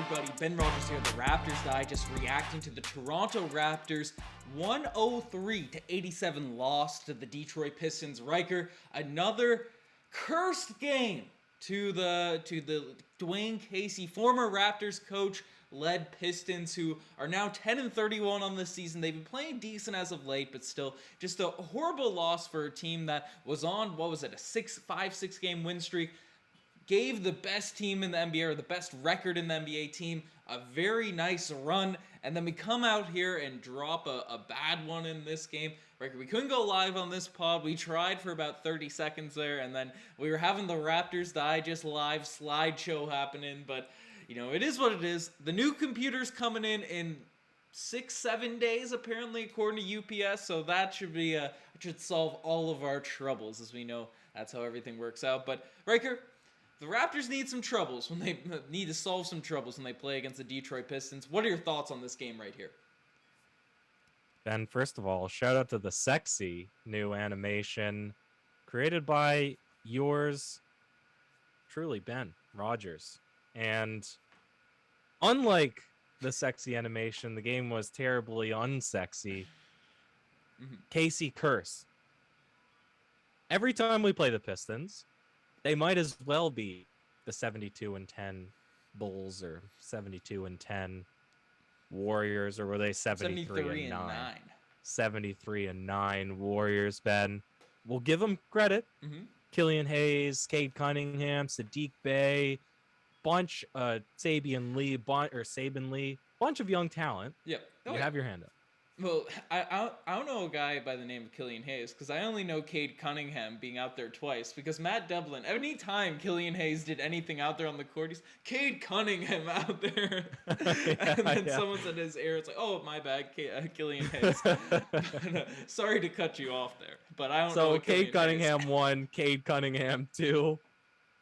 everybody? Ben Rogers here, the Raptors Digest, reacting to the Toronto Raptors 103-87 loss to the Detroit Pistons. Ryker, another cursed game to the Dwayne Casey, former Raptors coach, led Pistons, who are now 10-31 on this season. They've been playing decent as of late, but still just a horrible loss for a team that was on, a 5-6 game win streak. Gave the best team in the NBA, or the best record in the NBA team, a very nice run, and then we come out here and drop a bad one in this game. We couldn't go live on this pod. We tried for about 30 seconds there, and then we were having the Raptors Digest live slideshow happening, but, you know, it is what it is. The new computer's coming in 6-7 days, apparently, according to UPS, so that should solve all of our troubles, as we know that's how everything works out. But, Ryker, the Raptors need some troubles when they need to solve some troubles when they play against the Detroit Pistons. What are your thoughts on this game right here? Ben, first of all, shout out to the sexy new animation created by yours truly, Ben Rogers. And unlike the sexy animation, the game was terribly unsexy. Casey curse. Every time we play the Pistons, they might as well be the 72-10 Bulls or 72-10 Warriors, or were they 73-9? 73-9 Warriors, Ben. We'll give them credit. Killian Hayes, Cade Cunningham, Sadiq Bey, Sabin Lee, bunch of young talent. Yep. You have your hand up. Well, I don't know a guy by the name of Killian Hayes, because I only know Cade Cunningham being out there twice, because Matt Devlin, any time Killian Hayes did anything out there on the court, he's Cade Cunningham out there. And then someone said his ear, it's like, oh, my bad, Killian Hayes. But, sorry to cut you off there, but I don't know. So Cade Cunningham 1, Cade Cunningham 2.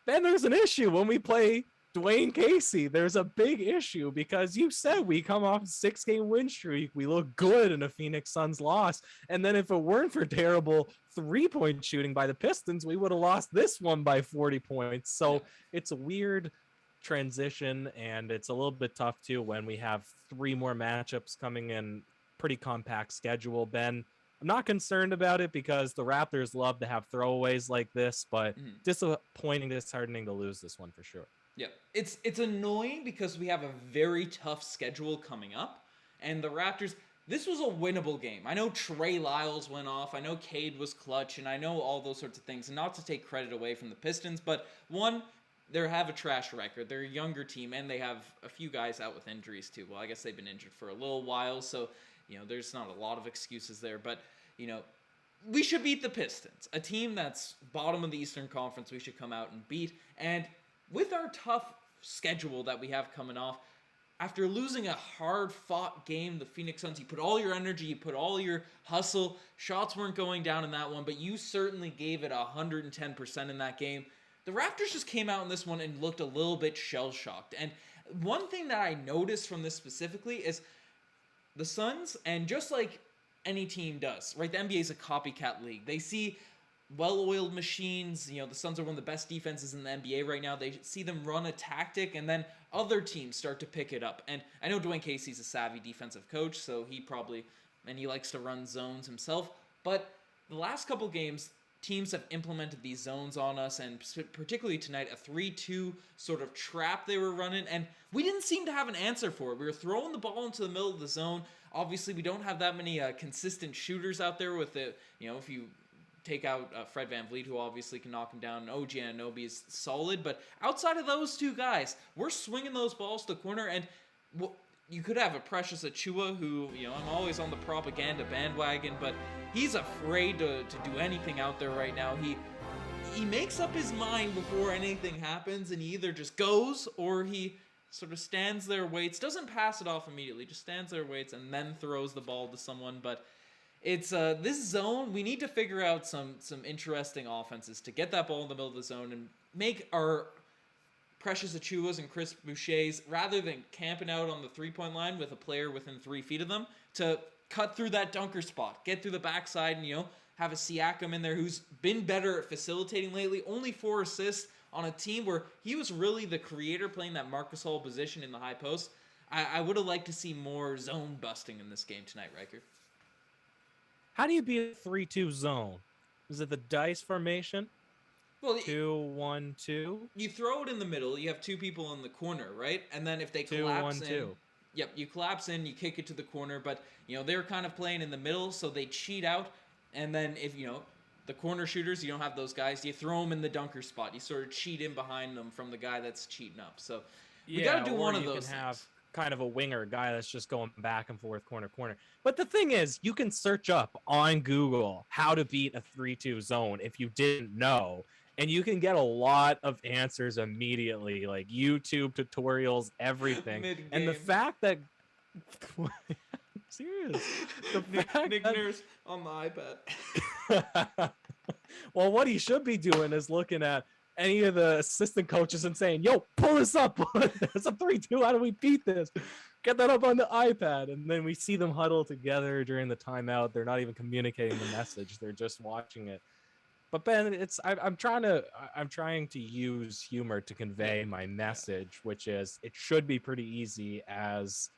Then there's an issue when we play Dwayne Casey. There's a big issue because you said we come off a 6-game win streak. We look good in a Phoenix Suns loss. And then if it weren't for terrible 3-point shooting by the Pistons, we would have lost this one by 40 points. So it's a weird transition, and it's a little bit tough too when we have 3 more matchups coming in. Pretty compact schedule, Ben. I'm not concerned about it because the Raptors love to have throwaways like this, but disappointing, disheartening to lose this one for sure. Yeah, it's annoying because we have a very tough schedule coming up, and the Raptors, this was a winnable game. I know Trey Lyles went off, I know Cade was clutch, and I know all those sorts of things, and not to take credit away from the Pistons, but one, they have a trash record. They're a younger team, and they have a few guys out with injuries too. Well, I guess they've been injured for a little while, so, you know, there's not a lot of excuses there, but, you know, we should beat the Pistons, a team that's bottom of the Eastern Conference. We should come out and beat, and with our tough schedule that we have coming off, after losing a hard-fought game, the Phoenix Suns, you put all your energy, you put all your hustle. Shots weren't going down in that one, but you certainly gave it 110% in that game. The Raptors just came out in this one and looked a little bit shell-shocked. And one thing that I noticed from this specifically is the Suns, and just like any team does, right? The NBA is a copycat league. They see well-oiled machines. You know, the Suns are one of the best defenses in the NBA right now. They see them run a tactic, and then other teams start to pick it up. And I know Dwayne Casey's a savvy defensive coach, so he likes to run zones himself. But the last couple games, teams have implemented these zones on us, and particularly tonight, a 3-2 sort of trap they were running, and we didn't seem to have an answer for it. We were throwing the ball into the middle of the zone. Obviously, we don't have that many consistent shooters out there with it. You know, if you take out Fred VanVleet, who obviously can knock him down, and OG Anunoby is solid, but outside of those two guys, we're swinging those balls to the corner, and you could have a Precious Achiuwa, who, you know, I'm always on the propaganda bandwagon, but he's afraid to do anything out there right now. He makes up his mind before anything happens, and he either just goes, or he sort of stands there, waits, doesn't pass it off immediately, just stands there, waits, and then throws the ball to someone. But it's this zone, we need to figure out some interesting offenses to get that ball in the middle of the zone and make our Precious Achiuwas and Chris Bouchers, rather than camping out on the three-point line with a player within 3 feet of them, to cut through that dunker spot, get through the backside, and, you know, have a Siakam in there who's been better at facilitating lately. Only 4 assists, on a team where he was really the creator playing that Marcus Hall position in the high post. I would have liked to see more zone busting in this game tonight, Riker. How do you beat a 3-2 zone? Is it the dice formation? Well, 2-1-2. You throw it in the middle. You have two people in the corner, right? And then if they 2 collapse 1 in, 2. yep, you collapse in, you kick it to the corner. But they're kind of playing in the middle, so they cheat out. And then if the corner shooters, you don't have those guys. You throw them in the dunker spot. You sort of cheat in behind them from the guy that's cheating up. So we got to do one of those. You can have kind of a winger guy that's just going back and forth, corner. But the thing is, you can search up on Google how to beat a 3-2 zone if you didn't know. And you can get a lot of answers immediately, like YouTube tutorials, everything. Mid-game. And the fact that serious, Nick Nurse on the iPad. Well, what he should be doing is looking at any of the assistant coaches and saying, "Yo, pull this up. It's a 3-2. How do we beat this? Get that up on the iPad." And then we see them huddle together during the timeout. They're not even communicating the message; they're just watching it. But Ben, I'm trying to use humor to convey my message, which is it should be pretty easy as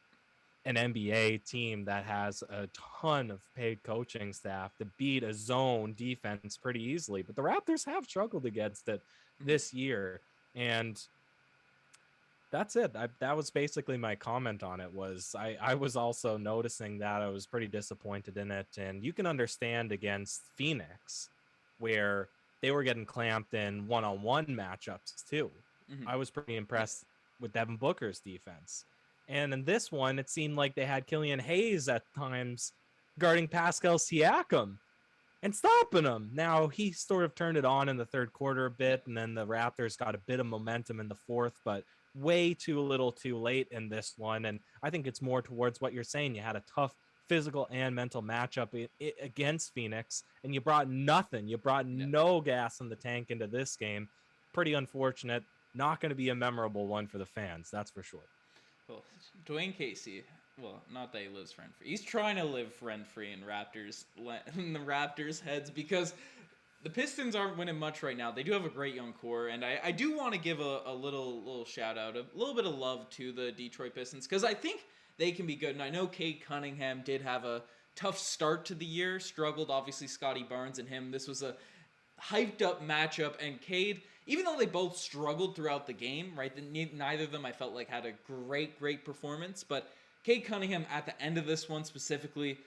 an NBA team that has a ton of paid coaching staff to beat a zone defense pretty easily. But the Raptors have struggled against it this year, and that's it. That was basically my comment on it. Was I was also noticing that I was pretty disappointed in it, and you can understand against Phoenix, where they were getting clamped in one-on-one matchups too. Mm-hmm. I was pretty impressed with Devin Booker's defense. And in this one, it seemed like they had Killian Hayes at times guarding Pascal Siakam and stopping him. Now, he sort of turned it on in the third quarter a bit, and then the Raptors got a bit of momentum in the fourth, but way too little too late in this one. And I think it's more towards what you're saying. You had a tough physical and mental matchup against Phoenix, and you brought nothing. You brought no gas in the tank into this game. Pretty unfortunate. Not going to be a memorable one for the fans, that's for sure. Well, Dwayne Casey, well, not that he lives rent-free. He's trying to live rent-free in the Raptors' heads because the Pistons aren't winning much right now. They do have a great young core, and I do want to give a little shout-out, a little bit of love to the Detroit Pistons because I think they can be good. And I know Cade Cunningham did have a tough start to the year, struggled, obviously, Scottie Barnes and him. This was a hyped-up matchup, and Cade, even though they both struggled throughout the game, right, neither of them I felt like had a great performance, but Cade Cunningham at the end of this one specifically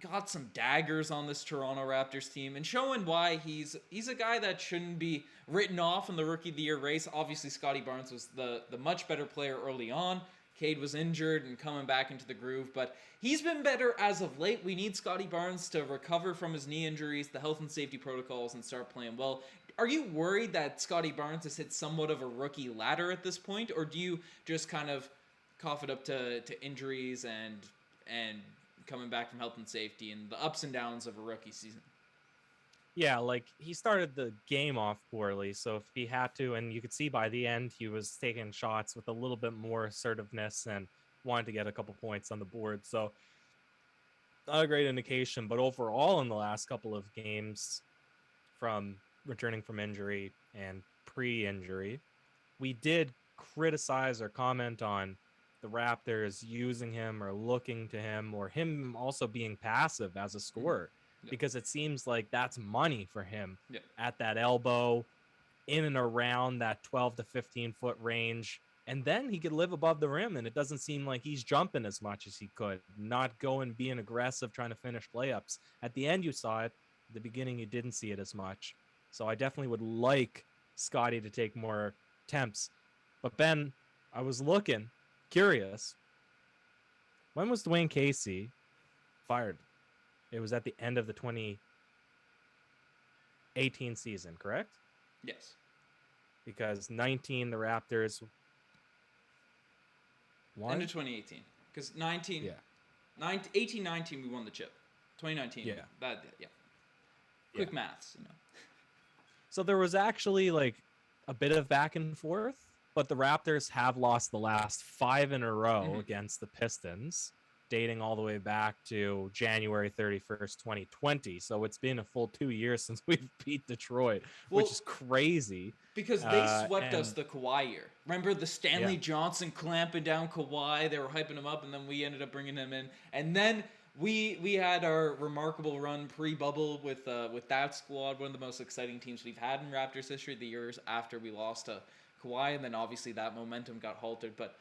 got some daggers on this Toronto Raptors team and showing why he's a guy that shouldn't be written off in the Rookie of the Year race. Obviously, Scottie Barnes was the much better player early on. Cade was injured and coming back into the groove, but he's been better as of late. We need Scottie Barnes to recover from his knee injuries, the health and safety protocols, and start playing well. Are you worried that Scottie Barnes has hit somewhat of a rookie ladder at this point, or do you just kind of cough it up to injuries and coming back from health and safety and the ups and downs of a rookie season? Yeah, like he started the game off poorly, so if he had to, and you could see by the end he was taking shots with a little bit more assertiveness and wanted to get a couple points on the board. So not a great indication, but overall in the last couple of games from returning from injury and pre-injury, we did criticize or comment on the Raptors using him or looking to him or him also being passive as a scorer. Because it seems like that's money for him at that elbow, in and around that 12 to 15 foot range. And then he could live above the rim, and it doesn't seem like he's jumping as much as he could, not going, being aggressive, trying to finish layups. At the end, you saw it. At the beginning, you didn't see it as much. So I definitely would like Scottie to take more attempts. But Ben, I was looking, curious. When was Dwayne Casey fired? It was at the end of the 2018 season, correct? Yes. Because 19, the Raptors won? End of 2018. Because 18, 19, we won the chip. 2019. Yeah. Quick maths, So there was actually like a bit of back and forth, but the Raptors have lost the last 5 in a row against the Pistons. dating all the way back to January 31st, 2020. So it's been a full 2 years since we've beat Detroit, which Well, is crazy. because they swept us And the Kawhi year. Remember the yeah, Stanley Johnson clamping down Kawhi? They were hyping him up, and then we ended up bringing him in. And then we had our remarkable run pre-bubble with that squad, one of the most exciting teams we've had in Raptors history. The years after we lost to Kawhi, and then obviously that momentum got halted. But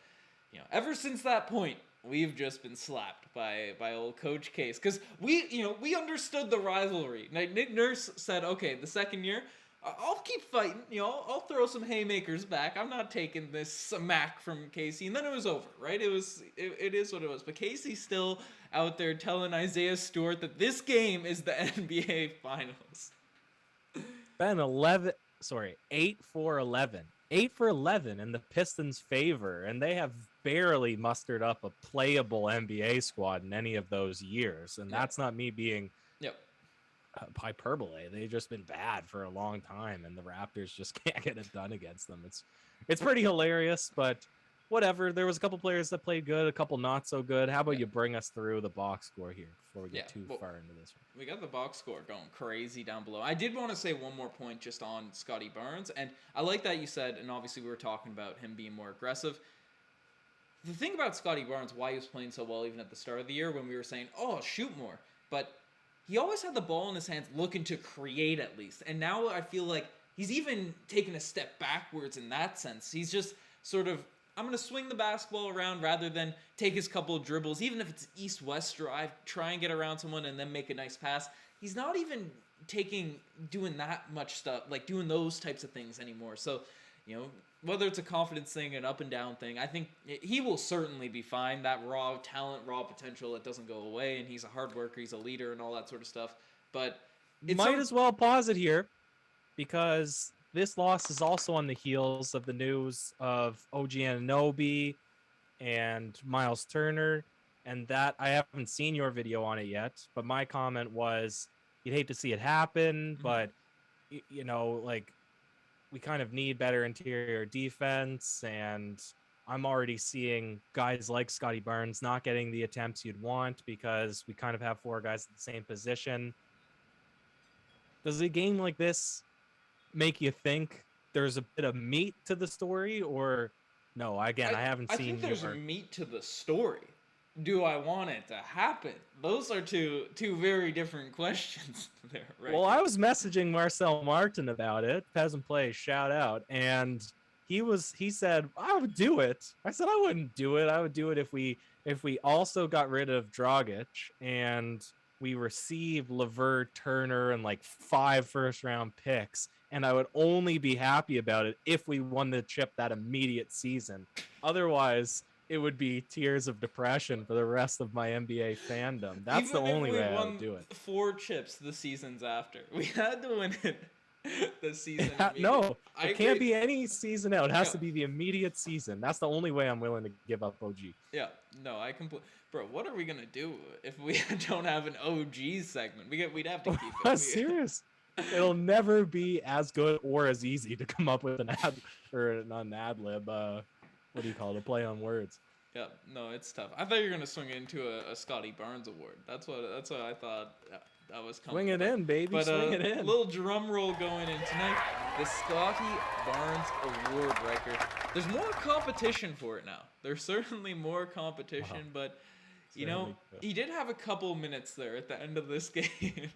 ever since that point, we've just been slapped by old Coach Case, because we understood the rivalry. Like Nick Nurse said, okay, the second year, I'll keep fighting. I'll throw some haymakers back. I'm not taking this smack from Casey. And then it was over, right? It is what it was. But Casey's still out there telling Isaiah Stewart that this game is the NBA Finals. been 8 for 11. 8 for 11 in the Pistons' favor, and they have barely mustered up a playable NBA squad in any of those years. And that's not me being hyperbole. They've just been bad for a long time, and the Raptors just can't get it done against them. It's pretty hilarious, but whatever. There was a couple players that played good, a couple not so good. How about you bring us through the box score here before we get too far into this one? We got the box score going crazy down below. I did want to say one more point just on Scottie Barnes, and I like that you said, and obviously we were talking about him being more aggressive. The thing about Scottie Barnes, why he was playing so well even at the start of the year, when we were saying, oh, shoot more, but he always had the ball in his hands looking to create at least. And now I feel like he's even taken a step backwards in that sense. He's just sort of, I'm going to swing the basketball around rather than take his couple of dribbles, even if it's east-west drive, try and get around someone and then make a nice pass. He's not even doing that much stuff, like doing those types of things anymore. So, whether it's a confidence thing, an up and down thing, I think he will certainly be fine. That raw talent, raw potential, it doesn't go away, and he's a hard worker, he's a leader, and all that sort of stuff. But might as well pause it here, because this loss is also on the heels of the news of OG Anunoby and Miles Turner, and that I haven't seen your video on it yet, but my comment was you'd hate to see it happen, but we kind of need better interior defense, and I'm already seeing guys like Scottie Barnes not getting the attempts you'd want because we kind of have 4 guys in the same position. Does a game like this make you think there's a bit of meat to the story, or no? Again, I haven't seen. I think there's meat to the story. Do I want it to happen? Those are two very different questions there, right? Well, I was messaging Marcel Martin about it. Peasant Play, shout out. And he said, I would do it. I said, I wouldn't do it. I would do it if we also got rid of Dragic and we received LeVert, Turner, and like 5 first-round picks. And I would only be happy about it if we won the chip that immediate season. Otherwise, it would be tears of depression for the rest of my NBA fandom. That's the only way I would do it. 4 chips the seasons after. We had to win it the season. No, it can't be any season out. It has to be the immediate season. That's the only way I'm willing to give up OG. Yeah, no, I completely. Bro, what are we gonna do if we don't have an OG segment? We'd have to keep it. Serious. It'll never be as good or as easy to come up with an ad or not an ad lib. What do you call it? A play on words. Yeah, no, it's tough. I thought you were gonna swing into a Scottie Barnes award. That's what I thought that was coming. Swing it in, baby. But swing it in. A little drum roll going in tonight. The Scottie Barnes Award, Riker. There's more competition for it now. There's certainly more competition, but he did have a couple minutes there at the end of this game.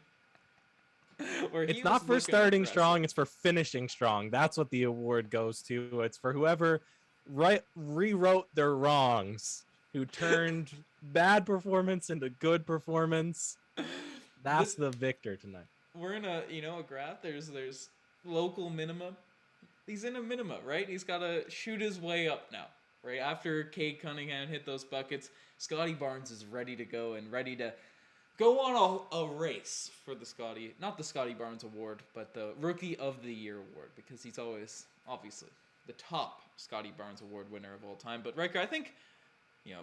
Where it's not for starting strong, it's for finishing strong. That's what the award goes to. It's for whoever rewrote their wrongs, who turned bad performance into good performance. That's the victor tonight. We're in a graph. There's local minima. He's in a minima, right? He's got to shoot his way up now, right? After Cade Cunningham hit those buckets, Scottie Barnes is ready to go and ready to go on a race for not the Scottie Barnes Award, but the Rookie of the Year Award, because he's always, obviously, the top Scottie Barnes Award winner of all time. But Riker, I think,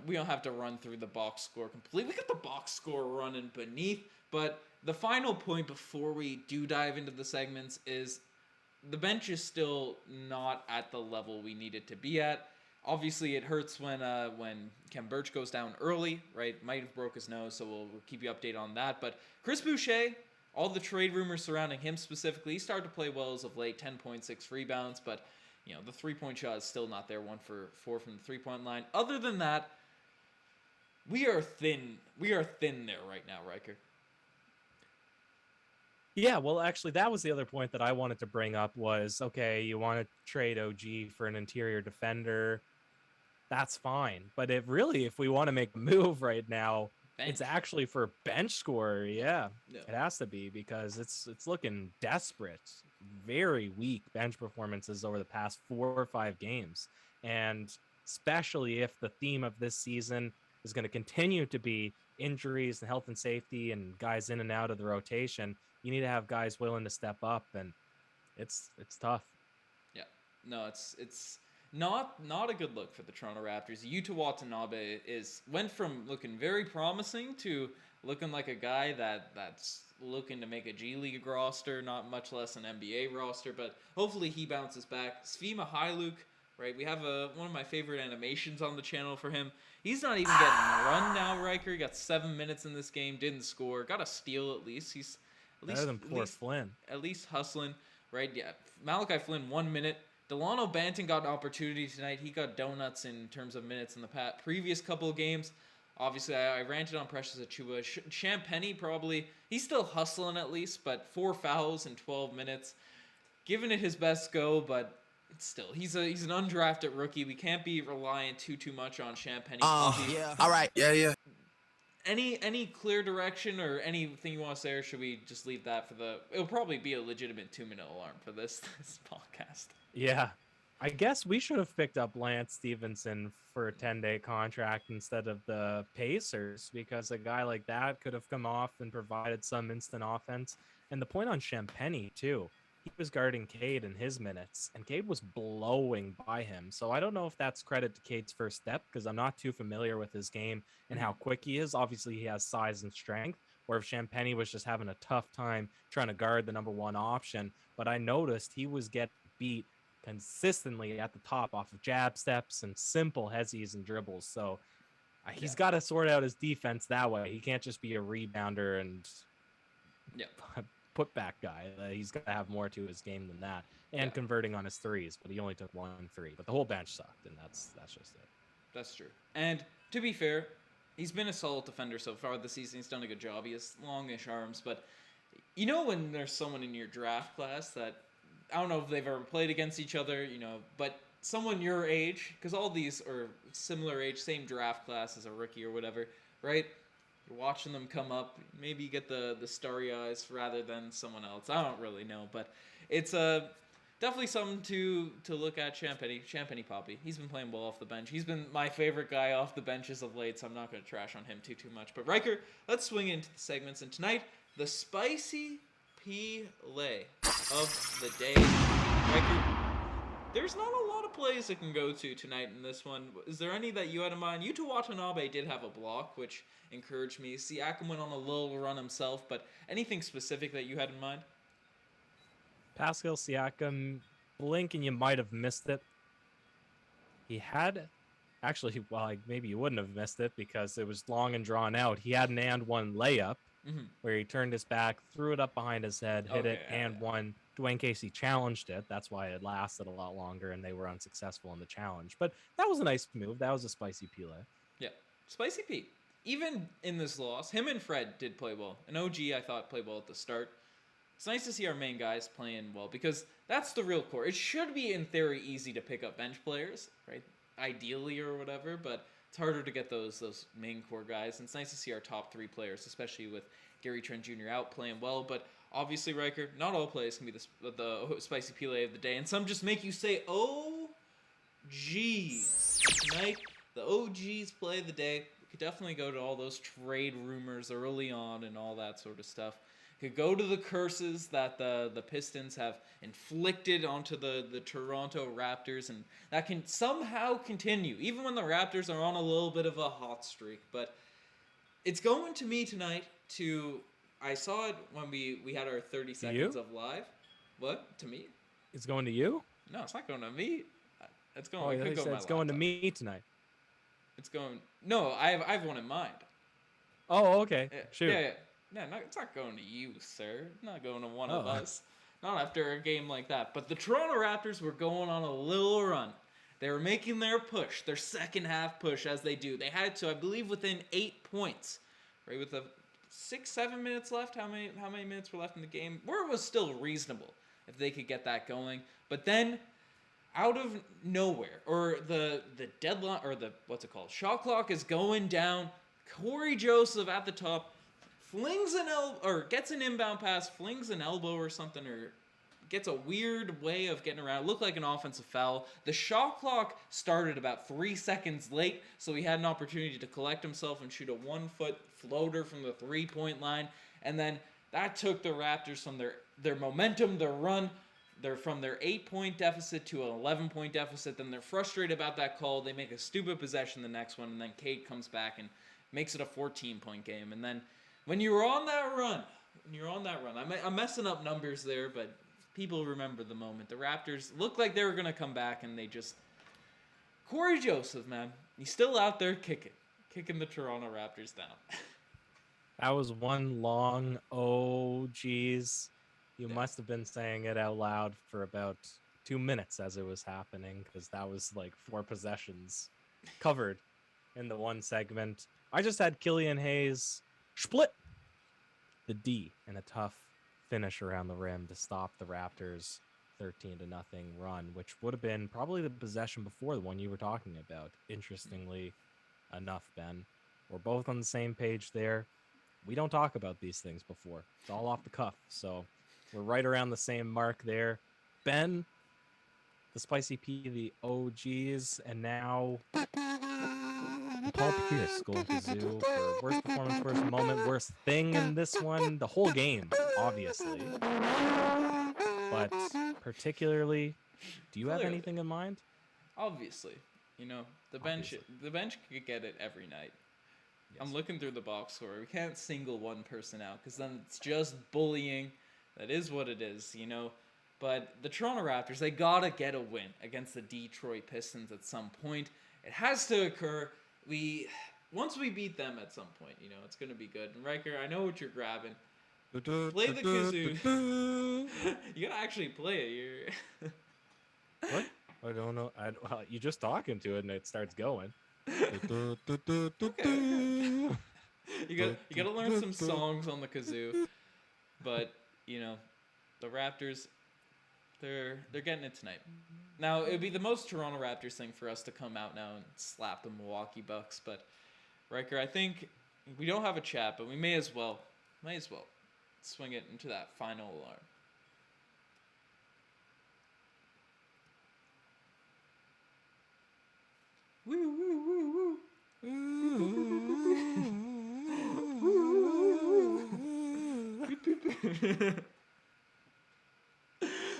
we don't have to run through the box score completely. We got the box score running beneath, but the final point before we do dive into the segments is the bench is still not at the level we need it to be at. Obviously, it hurts when Kem Birch goes down early, right? Might have broke his nose, so we'll keep you updated on that. But Chris Boucher, all the trade rumors surrounding him specifically, he started to play well as of late, 10.6 rebounds, but the 3-point shot is still not there, 1 for 4 from the 3-point line. Other than that, we are thin. We are thin there right now, Riker. Yeah, well, actually, that was the other point that I wanted to bring up was, okay, you want to trade OG for an interior defender. That's fine. But if we want to make a move right now, it's actually for bench scorer. Yeah, it has to be because it's looking desperate. Very weak bench performances over the past 4 or 5 games. And especially if the theme of this season is going to continue to be injuries and health and safety and guys in and out of the rotation, you need to have guys willing to step up, and it's tough. Yeah. No, it's not a good look for the Toronto Raptors. Yuta Watanabe went from looking very promising to looking like a guy that's looking to make a G League roster, not much less an NBA roster, but hopefully he bounces back. Svi Mihailuk, right? We have one of my favorite animations on the channel for him. He's not even getting run now, Riker. He got 7 minutes in this game, didn't score, got a steal at least. He's better than poor Flynn. At least hustling, right? Yeah, Malachi Flynn 1 minute. Delano Banton got an opportunity tonight. He got donuts in terms of minutes in the previous couple of games. Obviously, I ranted on Precious Achiuwa. Champagny probably, he's still hustling at least, but 4 fouls in 12 minutes. Giving it his best go, but still, he's an undrafted rookie. We can't be reliant too much on Champagny. Yeah. All right. Yeah. Any clear direction or anything you want to say, or should we just leave that for it'll probably be a legitimate 2-minute alarm for this podcast. Yeah. I guess we should have picked up Lance Stevenson for a 10-day contract instead of the Pacers, because a guy like that could have come off and provided some instant offense. And the point on Champagny, too, he was guarding Cade in his minutes, and Cade was blowing by him. So I don't know if that's credit to Cade's first step, because I'm not too familiar with his game and how quick he is. Obviously, he has size and strength, or if Champagny was just having a tough time trying to guard the number one option. But I noticed he was getting beat consistently at the top off of jab steps and simple hezzies and dribbles. So he's got to sort out his defense that way. He can't just be a rebounder and putback guy. He's got to have more to his game than that, and converting on his threes. But he only took 1 3. But the whole bench sucked, and that's just it. That's true. And to be fair, he's been a solid defender so far this season. He's done a good job. He has longish arms, but when there's someone in your draft class that, I don't know if they've ever played against each other, but someone your age, because all these are similar age, same draft class as a rookie or whatever, right? You're watching them come up. Maybe you get the starry eyes rather than someone else. I don't really know, but it's definitely something to look at. Champagny Poppy. He's been playing well off the bench. He's been my favorite guy off the benches of late, so I'm not going to trash on him too much. But Riker, let's swing into the segments. And tonight, the spicy play of the day. Riker, there's not a lot of plays that can go to tonight in this one. Is there any that you had in mind? Yuta Watanabe did have a block, which encouraged me. Siakam went on a little run himself, but anything specific that you had in mind? Pascal Siakam, blink and you might have missed it. He had, actually, well, maybe you wouldn't have missed it because it was long and drawn out. He had an and one layup where he turned his back, threw it up behind his head, hit it, and one. Dwayne Casey challenged it. That's why it lasted a lot longer, and they were unsuccessful in the challenge. But that was a nice move. That was a spicy Pele. Yeah, spicy Pete. Even in this loss, him and Fred did play well. And OG, I thought, played well at the start. It's nice to see our main guys playing well, because that's the real core. It should be, in theory, easy to pick up bench players, right? Ideally or whatever, but it's harder to get those main core guys. And it's nice to see our top 3 players, especially with Gary Trent Jr. out playing well. But obviously, Riker, not all plays can be the spicy Pele of the day. And some just make you say, oh, geez. Tonight, the OG's play of the day. We could definitely go to all those trade rumors early on and all that sort of stuff. Could go to the curses that the Pistons have inflicted onto the Toronto Raptors, and that can somehow continue, even when the Raptors are on a little bit of a hot streak. But it's going to me tonight to... I saw it when we had our 30 seconds of live. What? To me? It's going to you? No, it's not going to me. It's going. Oh, It I could go said my it's going to laptop. me tonight. It's going. No, I have one in mind. Oh, okay. Yeah, Shoot. yeah. No, it's not going to you, sir. It's not going to one of Oh. us. Not after a game like that. But the Toronto Raptors were going on a little run. They were making their push, their second half push, as they do. They had to, I believe, within 8 points, right? With the 6-7 minutes left. How many minutes were left in the game? Where it was still reasonable if they could get that going. But then, out of nowhere, or the deadline, or the what's it called? Shot clock is going down. Corey Joseph at the top flings an gets an inbound pass, flings an elbow or something, or gets a weird way of getting around. It looked like an offensive foul. The shot clock started about 3 seconds late, so he had an opportunity to collect himself and shoot a 1-foot floater from the 3-point line. And then that took the Raptors from their momentum, their run. They're from their 8-point deficit to an 11-point deficit. Then they're frustrated about that call. They make a stupid possession the next one, and then Cade comes back and makes it a 14-point game. And then when you're on that run, I'm messing up numbers there, but people remember the moment. The Raptors looked like they were going to come back, and they just... Corey Joseph, man. He's still out there kicking the Toronto Raptors down. That was one long, oh, geez. You must have been saying it out loud for about 2 minutes as it was happening, because that was like 4 possessions covered in the one segment. I just had Killian Hayes split the D in a tough finish around the rim to stop the Raptors' 13-0 run, which would have been probably the possession before the one you were talking about. Interestingly enough, Ben, we're both on the same page there. We don't talk about these things before. It's all off the cuff, so we're right around the same mark there. Ben, the Spicy P, the OGs, and now Paul Pierce going to Zoo for worst performance, worst moment, worst thing in this one. The whole game, obviously. But particularly, do you have Clearly. anything in mind? Obviously. The bench could get it every night. Yes. I'm looking through the box score. We can't single one person out because then it's just bullying. That is what it is, But the Toronto Raptors, they gotta get a win against the Detroit Pistons at some point. It has to occur. Once we beat them at some point, it's gonna be good. And Riker, I know what you're grabbing. Play the kazoo. You gotta actually play it. What? I don't know. Well, you're just talking to it and it starts going. Okay. You gotta learn some songs on the kazoo. But the Raptors, they're getting it tonight. Now it would be the most Toronto Raptors thing for us to come out now and slap the Milwaukee Bucks. But Riker, I think we don't have a chat, but we may as well swing it into that final alarm. Woo woo woo woo.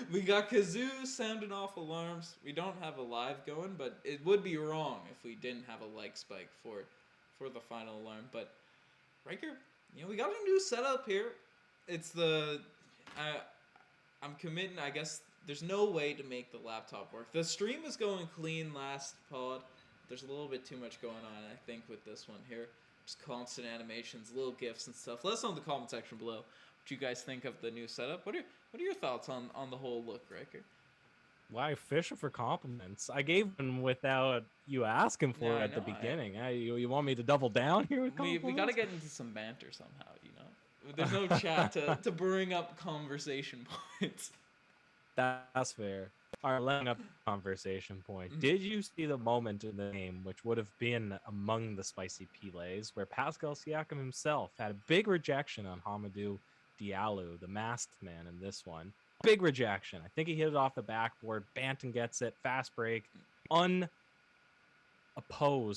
We got kazoo sounding off alarms. We don't have a live going, but it would be wrong if we didn't have a like spike for the final alarm. But Riker, we got a new setup here. It's I'm committing. I guess there's no way to make the laptop work. The stream was going clean last pod. There's a little bit too much going on, I think, with this one here. Just constant animations, little GIFs and stuff. Let us know in the comment section below what you guys think of the new setup. What are your thoughts on the whole look, Riker? Why fishing for compliments? I gave them without you asking for it at the beginning. You want me to double down here with compliments? We got to get into some banter somehow, There's no chat to bring up conversation points. That's fair. All right, letting up conversation point. Mm-hmm. Did you see the moment in the game, which would have been among the spicy Pelays, where Pascal Siakam himself had a big rejection on Hamidou Diallo, the masked man in this one? Big rejection. I think he hit it off the backboard. Banton gets it. Fast break. Unopposed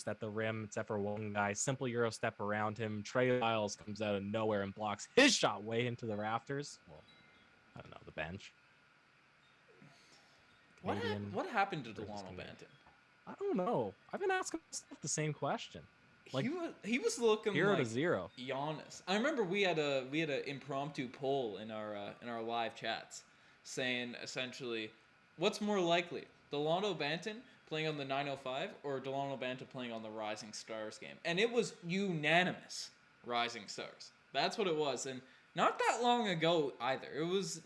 at the rim, except for one guy. Simple Euro step around him. Trey Lyles comes out of nowhere and blocks his shot way into the rafters. Well, I don't know, the bench. What happened to Delano Banton? I don't know. I've been asking myself the same question. Like, he was looking 0 like to 0. Giannis. I remember we had an impromptu poll in our live chats saying essentially, what's more likely, Delano Banton playing on the 905 or Delano Banter playing on the Rising Stars game. And it was unanimous Rising Stars. That's what it was. And not that long ago either. It was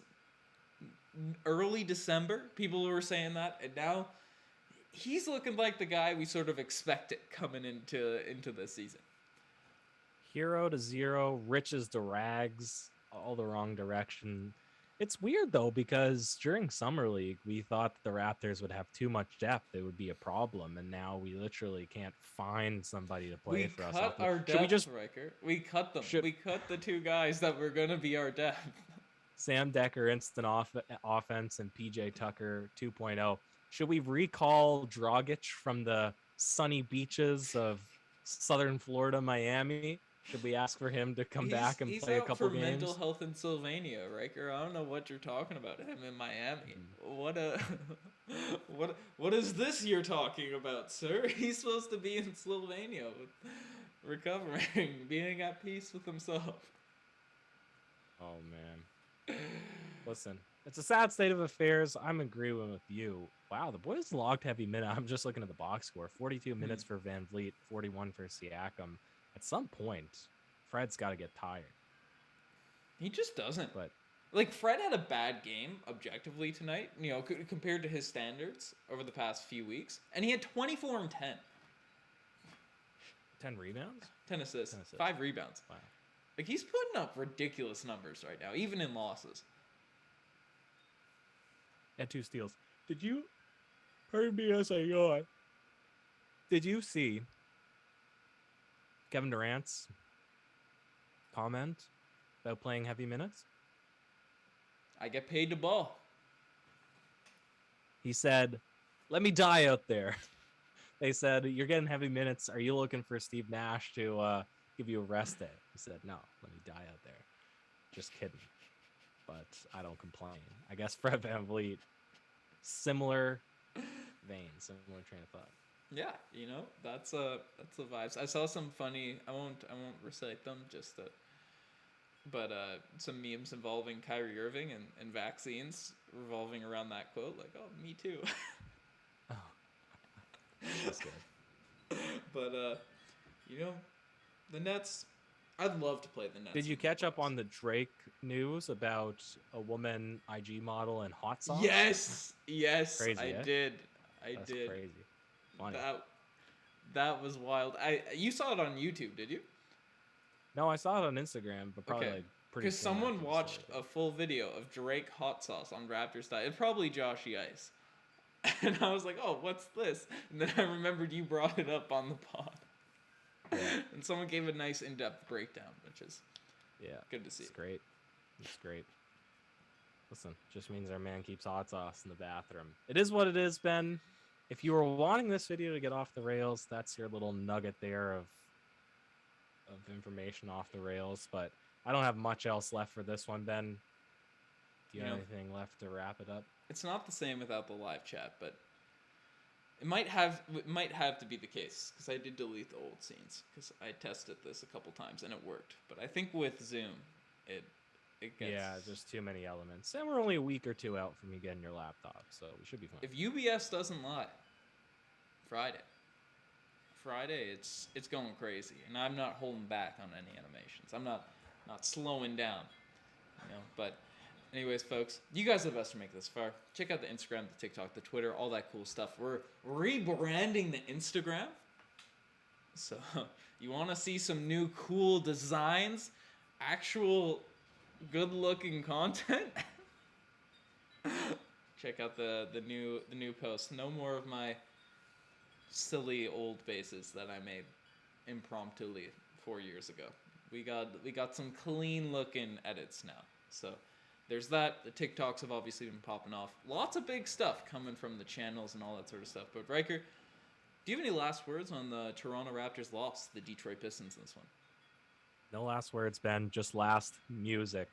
early December. People were saying that. And now he's looking like the guy we sort of expected coming into this season. Hero to zero, riches to rags, all the wrong direction. It's weird, though, because during Summer League, we thought the Raptors would have too much depth. It would be a problem. And now we literally can't find somebody to play for us. We cut our depth, Riker. We cut them. We cut the two guys that were going to be our depth. Sam Decker, instant offense, and PJ Tucker 2.0. Should we recall Dragic from the sunny beaches of southern Florida, Miami? Should we ask for him to come back and play a couple games? He's out for mental health in Sylvania, Riker. I don't know what you're talking about. Him in Miami. What is this you're talking about, sir? He's supposed to be in Slovenia, recovering, being at peace with himself. Oh man. Listen, it's a sad state of affairs. I'm agreeing with you. Wow, the boys logged heavy minute. I'm just looking at the box score. 42 minutes for Van Vliet, 41 for Siakam. At some point, Fred's got to get tired. He just doesn't. But like, Fred had a bad game objectively tonight, you know, compared to his standards over the past few weeks, and he had 24 and 10. 10 rebounds? 10 assists. 5 rebounds. Wow. Like, he's putting up ridiculous numbers right now, even in losses. And 2 steals. Did you, pardon me as I go on, did you see Kevin Durant's comment about playing heavy minutes? I get paid to ball. He said, let me die out there. They said, you're getting heavy minutes. Are you looking for Steve Nash to give you a rest day? He said, no, let me die out there. Just kidding. But I don't complain. I guess Fred VanVleet, similar vein, similar train of thought. Yeah, you know, that's the vibes. I saw some funny, I won't recite them, just but some memes involving Kyrie Irving and vaccines revolving around that quote, like, oh, me too. Oh, that's good. But you know, the Nets, I'd love to play the Nets. Did you catch up on the Drake news about a woman IG model and hot sauce? Yes, Crazy, I did. That's crazy. Funny. That was wild. You saw it on YouTube, did you? No, I saw it on Instagram, but probably like pretty. Because someone watched a full video of Drake hot sauce on Raptors style. It's probably Joshy Ice. And I was like, oh, what's this? And then I remembered you brought it up on the pod. Yeah. And someone gave a nice in-depth breakdown, which is good to see. It's great. It's great. Listen, just means our man keeps hot sauce in the bathroom. It is what it is, Ben. If you were wanting this video to get off the rails, that's your little nugget there of information off the rails. But I don't have much else left for this one, Ben. Do you have anything left to wrap it up? It's not the same without the live chat, but it might have to be the case, because I did delete the old scenes, because I tested this a couple times and it worked. But I think with Zoom, it gets... there's too many elements. And we're only a week or two out from you getting your laptop, so we should be fine. If UBS doesn't lie, Friday, it's going crazy, and I'm not holding back on any animations. I'm not slowing down, you know. But anyways, folks, you guys are the best to make this far. Check out the Instagram, the TikTok, the Twitter, all that cool stuff. We're rebranding the Instagram, so you want to see some new cool designs, actual good-looking content. Check out the new post. No more of my silly old faces that I made impromptuly 4 years ago. We got some clean looking edits now. So there's that. The TikToks have obviously been popping off. Lots of big stuff coming from the channels and all that sort of stuff. But Ryker, do you have any last words on the Toronto Raptors loss to the Detroit Pistons in this one? No last words, Ben. Just last music.